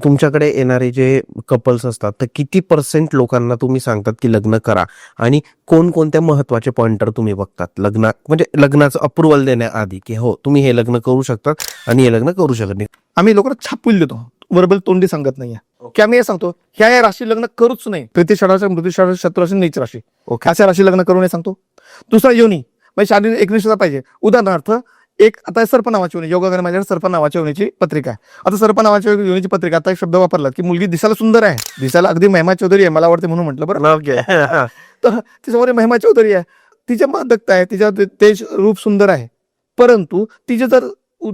तुमच्याकडे येणारे जे कपल्स असतात तर किती % लोकांना तुम्ही सांगतात की लग्न करा, आणि कोणकोणत्या महत्वाचे पॉइंटर तुम्ही बघतात म्हणजे लग्नाचं अप्रुव्हल देण्याआधी, की हो तुम्ही हे लग्न करू शकतात आणि हे लग्न करू शकत नाही? आम्ही लोकांना छापून देतो, वर्बल तोंडी सांगत नाहीये की आम्ही हे सांगतो ह्या राशी लग्न करूच नाही. प्रीतिषाढाच्या मृत्यूषाढा शत्रुराशी नीच राशी, अशा राशी लग्न करू नये सांगतो. दुसरा योनी म्हणजे शारीरिक एकनिष्ठता पाहिजे. उदाहरणार्थ एक आता सर्प नावाची योनी, योगाकडे माझ्याकडे सर्प नावाच्या योनीची पत्रिका आहे. आता सर्प नावाच्या योनीची पत्रिका, आता एक शब्द वापरला की मुलगी दिसायला सुंदर आहे, दिसायला अगदी महिमा चौधरी आहे, मला आवडते म्हणून म्हटलं बरं. तर तिच्यामध्ये महिमा चौधरी आहे, तिच्या मादकता आहे, तिच्या तेज रूप सुंदर आहे, परंतु तिचे जर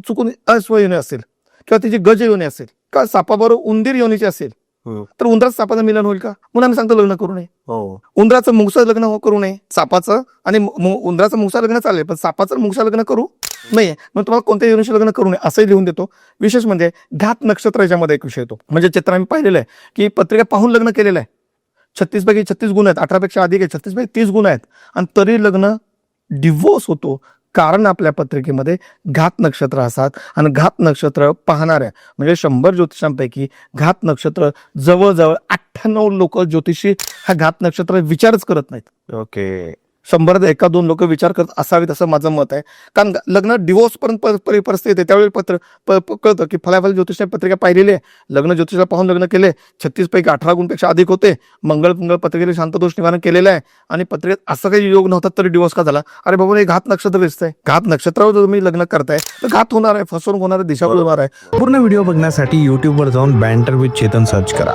चुकून अस्वयोनी असेल किंवा तिची गज योनी असेल का सापाबरोबर उंदीर योनीची असेल तर उंदराचं सापाचं मिलन होईल का? म्हणून आम्ही सांगतो लग्न करू नये. उंदराचं मुंगसं लग्न करू नये, सापाचं आणि उंदराचं मुंगसं लग्न चालेल, पण सापाचं मुंगसं लग्न करू नाहीये. मग तुम्हाला कोणत्या योनीशी लग्न करू नये असंही लिहून देतो. विशेष म्हणजे घात नक्षत्र याच्यामध्ये एक विषय येतो. म्हणजे चित्र आम्ही पाहिलेलं आहे की पत्रिका पाहून लग्न केलेलं आहे, 36 पैकी 36 गुण आहेत, 18 पेक्षा अधिक आहे, 36 पैकी 30 गुण आहेत, आणि तरी लग्न डिवोर्स होतो. कारण आपल्या पत्रिकेमध्ये घात नक्षत्र असतात, आणि घात नक्षत्र पाहणाऱ्या म्हणजे 100 ज्योतिषांपैकी घात नक्षत्र जवळजवळ 98 लोक ज्योतिषी हा घात नक्षत्र विचारच करत नाहीत. ओके. 100 1-2 लोक विचार करत असावेत असं माझं मत आहे. कारण लग्न डिवोर्स पर्यंत परिस्थिती येते, त्यावेळी कळतं की फलाफल ज्योतिषाने पत्रिका पाहिलेली आहे, लग्न ज्योतिषाला पाहून लग्न केले, 36 पैकी 18 गुणपेक्षा अधिक होते, मंगळ पत्रिकेला शांतदोष निवारण केलेलं आहे, आणि पत्रिकेत असं काही योग नव्हता तरी डिवोर्स का झाला? अरे बाबा हे घात नक्षत्र दिसतंय, घात नक्षत्रावर जर तुम्ही लग्न करताय तर घात होणार आहे, फसवणूक होणार आहे, दिशाभूल होणार आहे. पूर्ण व्हिडिओ बघण्यासाठी YouTube वर जाऊन बँटर विथ चेतन सर्च करा.